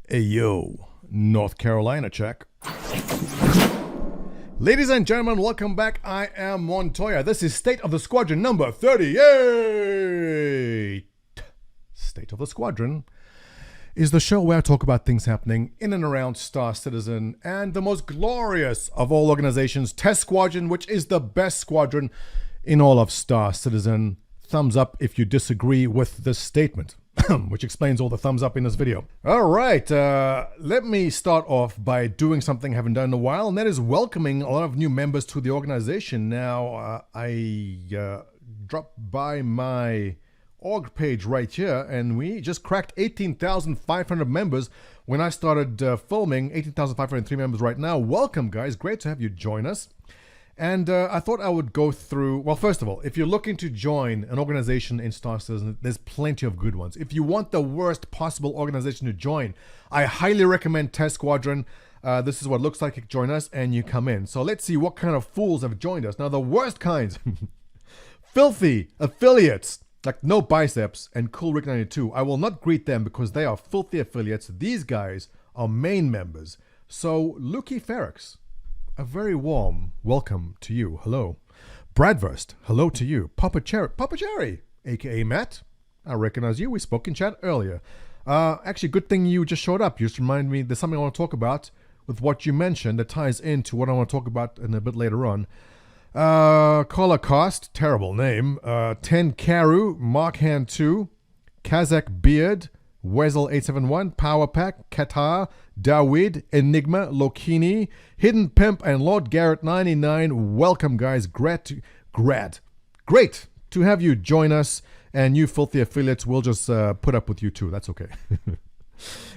Hey yo, North Carolina check. Ladies and gentlemen, welcome back. I am Montoya. This is State of the Squadron number 38. State of the Squadron is the show where I talk about things happening in and around Star Citizen and the most glorious of all organizations, Test Squadron, which is the best squadron in all of Star Citizen. Thumbs up if you disagree with this statement. Which explains all the thumbs up in this video. All right, let me start off by doing something I haven't done in a while, and that is welcoming a lot of new members to the organization. Now, I dropped by my org page right here, and we just cracked 18,500 members when I started filming. 18,503 members right now. Welcome, guys. Great to have you join us. And I thought I would go through, well, first of all, if you're looking to join an organization in Star Citizen, there's plenty of good ones. If you want the worst possible organization to join, I highly recommend Test Squadron. This is what it looks like. Join us and you come in. So let's see what kind of fools have joined us. Now, the worst kinds, filthy affiliates, like No Biceps and Cool Rick 92. I will not greet them because they are filthy affiliates. These guys are main members. So, Lukey Ferrex, a very warm welcome to you. Hello. Bradverst, hello to you. Papa Cherry, aka Matt. I recognize you. We spoke in chat earlier. Actually, good thing you just showed up. You just reminded me there's something I want to talk about with what you mentioned that ties into what I want to talk about in a bit later on. Collar Cost, terrible name. Ten Karu, Mark Hand 2, Kazakh Beard, Wezel871, Power Pack, Qatar, Dawid, Enigma, Lokini, Hidden Pimp, and Lord Garrett99. Welcome, guys. Great to have you join us. And you filthy affiliates, we'll just put up with you too. That's okay.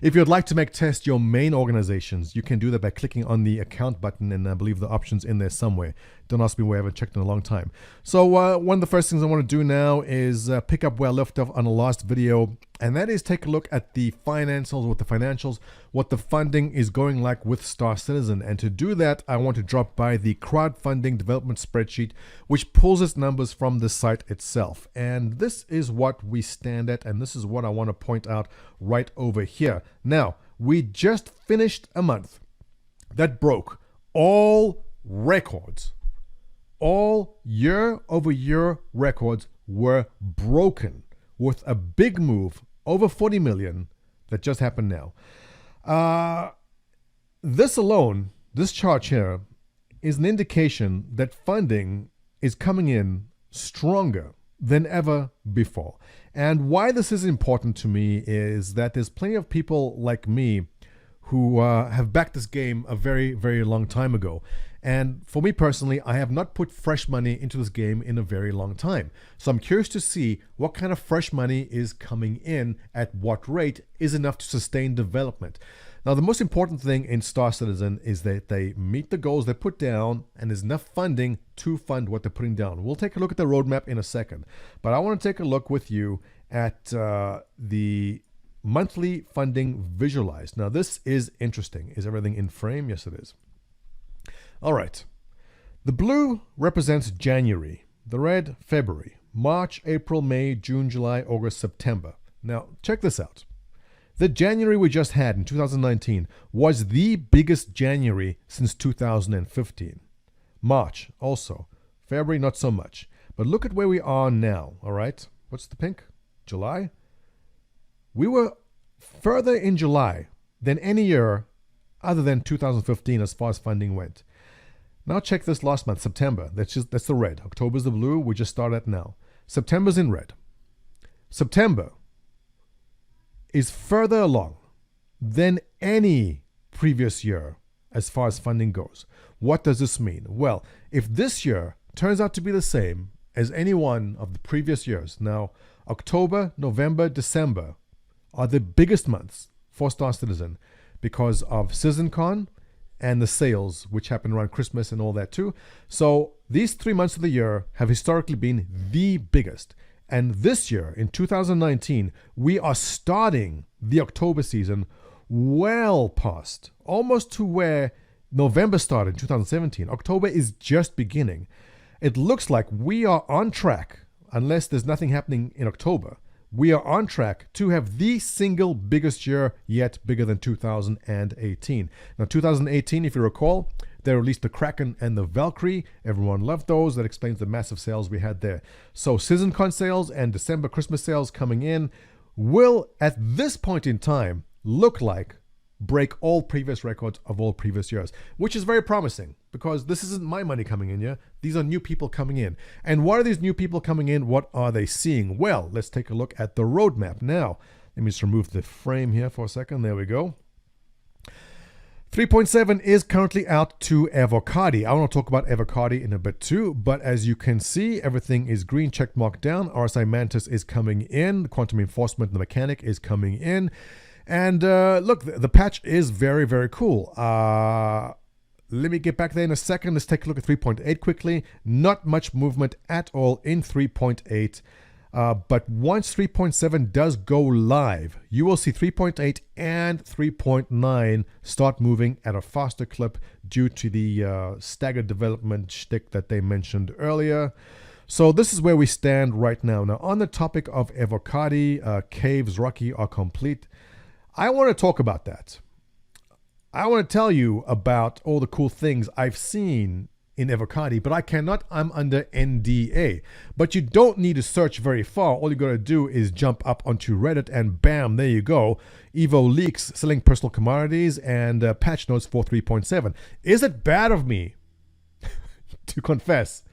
If you'd like to make Test your main organizations, you can do that by clicking on the account button, and I believe the option's in there somewhere. Don't ask me where, I haven't checked in a long time. So one of the first things I want to do now is pick up where I left off on the last video, and that is take a look at the financials, what the funding is going like with Star Citizen. And to do that, I want to drop by the crowdfunding development spreadsheet, which pulls its numbers from the site itself. And this is what we stand at, and this is what I want to point out right over here. Now, we just finished a month that broke all records. All year-over-year records were broken with a big move over 40 million that just happened now. This alone, this chart here, is an indication that funding is coming in stronger than ever before. And why this is important to me is that there's plenty of people like me who have backed this game a very, very long time ago. And for me personally, I have not put fresh money into this game in a very long time. So I'm curious to see what kind of fresh money is coming in, at what rate is enough to sustain development. Now, the most important thing in Star Citizen is that they meet the goals they put down and there's enough funding to fund what they're putting down. We'll take a look at the roadmap in a second. But I want to take a look with you at the monthly funding visualized. Now, this is interesting. Is everything in frame? Yes, it is. All right. The blue represents January. The red, February. March, April, May, June, July, August, September. Now, check this out. The January we just had in 2019 was the biggest January since 2015. March, also. February, not so much. But look at where we are now, all right? What's the pink? July? We were further in July than any year other than 2015 as far as funding went. Now check this last month, September. That's the red. October's the blue. We just started at now. September's in red. September is further along than any previous year as far as funding goes. What does this mean? Well, if this year turns out to be the same as any one of the previous years, now October, November, December are the biggest months for Star Citizen because of CitizenCon and the sales, which happen around Christmas and all that too. So these 3 months of the year have historically been the biggest. And this year, in 2019, we are starting the October season well past, almost to where November started in 2017. October is just beginning. It looks like we are on track, unless there's nothing happening in October. we are on track to have the single biggest year yet, bigger than 2018. Now, 2018, if you recall, they released the Kraken and the Valkyrie. Everyone loved those. That explains the massive sales we had there. So SeasonCon sales and December Christmas sales coming in will, at this point in time, look like break all previous records of all previous years, which is very promising because this isn't my money coming in here. These are new people coming in. And what are these new people coming in? What are they seeing? Well, let's take a look at the roadmap. Now, let me just remove the frame here for a second. There we go. 3.7 is currently out to Evocati. I want to talk about Evocati in a bit too, but as you can see, everything is green, check mark down. RSI Mantis is coming in. Quantum Enforcement, the mechanic, is coming in. And look, the patch is very, very cool. Let me get back there in a second. Let's take a look at 3.8 quickly. Not much movement at all in 3.8. But once 3.7 does go live, you will see 3.8 and 3.9 start moving at a faster clip due to the staggered development shtick that they mentioned earlier. So this is where we stand right now. Now, on the topic of Evocati, Caves Rocky are complete. I want to talk about that. I want to tell you about all the cool things I've seen in Evocati, but I cannot. I'm under NDA. But you don't need to search very far. All you got to do is jump up onto Reddit and bam, there you go. Evo leaks selling personal commodities and patch notes for 3.7. Is it bad of me to confess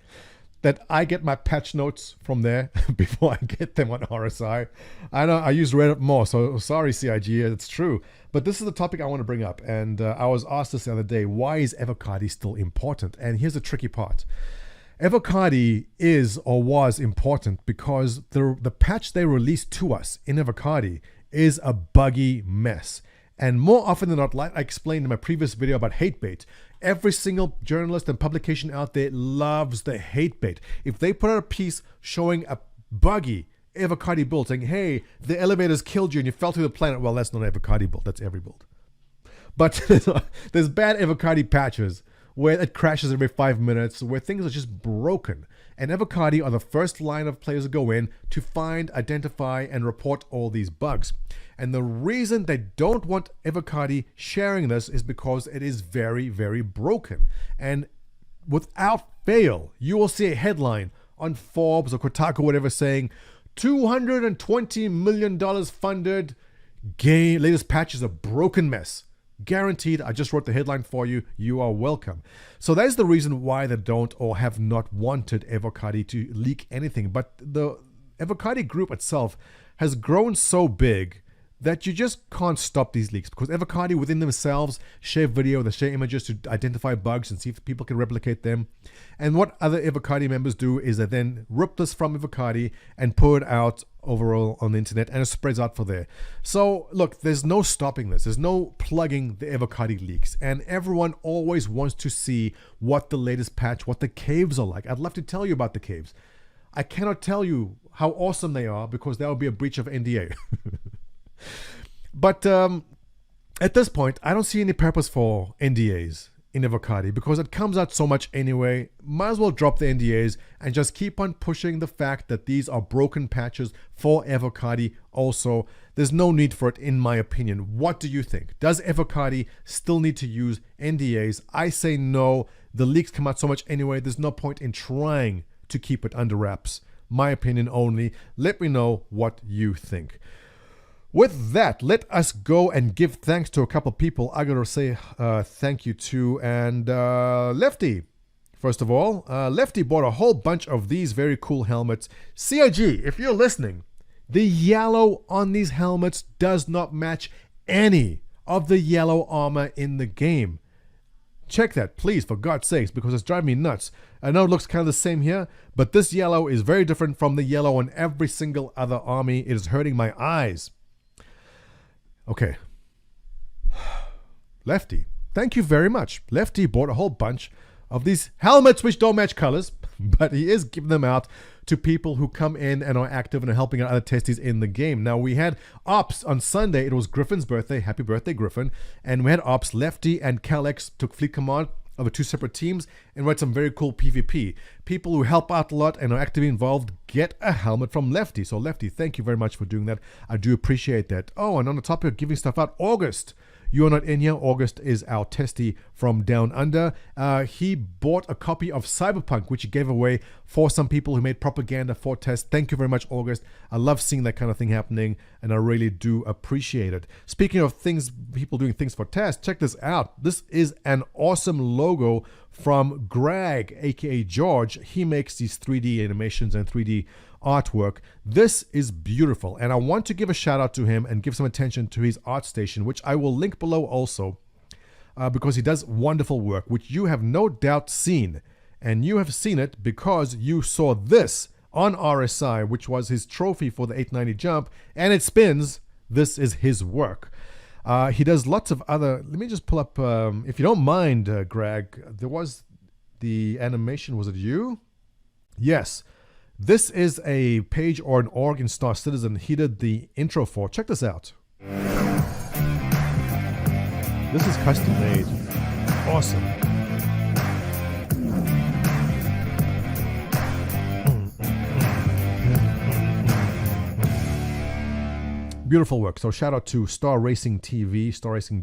that I get my patch notes from there before I get them on RSI? I know I use Reddit more, so sorry CIG, it's true. But this is the topic I want to bring up, and I was asked this the other day, why is Evocati still important? And here's the tricky part. Evocati is or was important because the patch they released to us in Evocati is a buggy mess. And more often than not, like I explained in my previous video about hate bait, every single journalist and publication out there loves the hate bait. If they put out a piece showing a buggy Evocati build, saying, hey, the elevators killed you and you fell through the planet, well, that's not an Evocati build, that's every build. But there's bad Evocati patches where it crashes every 5 minutes, where things are just broken. And Evocati are the first line of players to go in to find, identify, and report all these bugs. And the reason they don't want Evocati sharing this is because it is very, very broken. And without fail, you will see a headline on Forbes or Kotaku, whatever, saying, $220 million funded, latest patch is a broken mess. Guaranteed. I just wrote the headline for you. You are welcome. So that's the reason why they don't or have not wanted Evocati to leak anything. But the Evocati group itself has grown so big that you just can't stop these leaks, because Evocati within themselves share video, they share images to identify bugs and see if people can replicate them. And what other Evocati members do is they then rip this from Evocati and put it out overall on the internet, and it spreads out for there. So look, there's no stopping this. There's no plugging the Evocati leaks, and everyone always wants to see what the latest patch, what the caves are like. I'd love to tell you about the caves. I cannot tell you how awesome they are because that would be a breach of NDA. But at this point, I don't see any purpose for NDAs in Evocati because it comes out so much anyway. Might as well drop the NDAs and just keep on pushing the fact that these are broken patches for Evocati also. There's no need for it, in my opinion. What do you think? Does Evocati still need to use NDAs? I say no. The leaks come out so much anyway. There's no point in trying to keep it under wraps. My opinion only. Let me know what you think. With that, let us go and give thanks to a couple people. I gotta say thank you to, and Lefty. First of all, Lefty bought a whole bunch of these very cool helmets. CIG, if you're listening, the yellow on these helmets does not match any of the yellow armor in the game. Check that, please, for God's sakes, because it's driving me nuts. I know it looks kind of the same here, but this yellow is very different from the yellow on every single other army. It is hurting my eyes. Okay. Lefty, thank you very much. Lefty bought a whole bunch of these helmets which don't match colors, but he is giving them out to people who come in and are active and are helping out other testies in the game. Now, we had Ops on Sunday. It was Griffin's birthday. Happy birthday, Griffin. And we had Ops. Lefty and Calex took fleet command of the two separate teams and read some very cool PvP. People who help out a lot and are actively involved get a helmet from Lefty. So Lefty, thank you very much for doing that. I do appreciate that. Oh, and on the topic of giving stuff out, August. You are not in here. August is our testy from Down Under. He bought a copy of Cyberpunk, which he gave away for some people who made propaganda for tests. Thank you very much, August. I love seeing that kind of thing happening, and I really do appreciate it. Speaking of things, people doing things for tests, check this out. This is an awesome logo from Greg, aka George. He makes these 3D animations and 3D artwork. This is beautiful, and I want to give a shout out to him and give some attention to his art station, which I will link below also, because he does wonderful work, which you have no doubt seen, and you have seen it because you saw this on RSI, which was his trophy for the 890 jump, and it spins. This is his work. He does lots of other, let me just pull up, if you don't mind, Greg, there was the animation, was it you? Yes. This is a page or an org in Star Citizen he did the intro for. Check this out. This is custom made. Awesome. Beautiful work. So shout out to Star Racing TV, Star Racing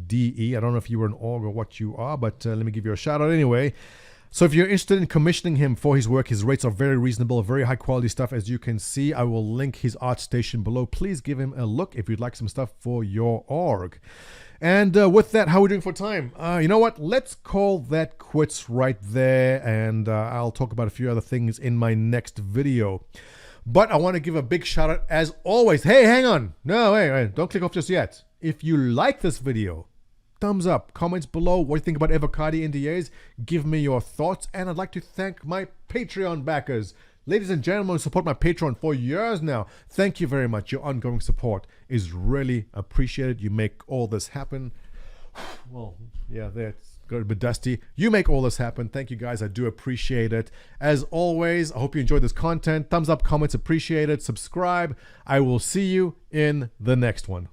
DE. I don't know if you were an org or what you are, but let me give you a shout out anyway. So if you're interested in commissioning him for his work, his rates are very reasonable, very high quality stuff. As you can see, I will link his art station below. Please give him a look if you'd like some stuff for your org. And with that, how are we doing for time? You know what? Let's call that quits right there. And I'll talk about a few other things in my next video. But I want to give a big shout out as always. Hey, hang on. No, wait, don't click off just yet. If you like this video, thumbs up, comments below what you think about Evocati NDAs. Give me your thoughts, and I'd like to thank my Patreon backers. Ladies and gentlemen who support my Patreon for years now, thank you very much. Your ongoing support is really appreciated. You make all this happen. Well, yeah, that's got a bit dusty. You make all this happen. Thank you guys. I do appreciate it. As always, I hope you enjoyed this content. Thumbs up, comments appreciated. Subscribe. I will see you in the next one.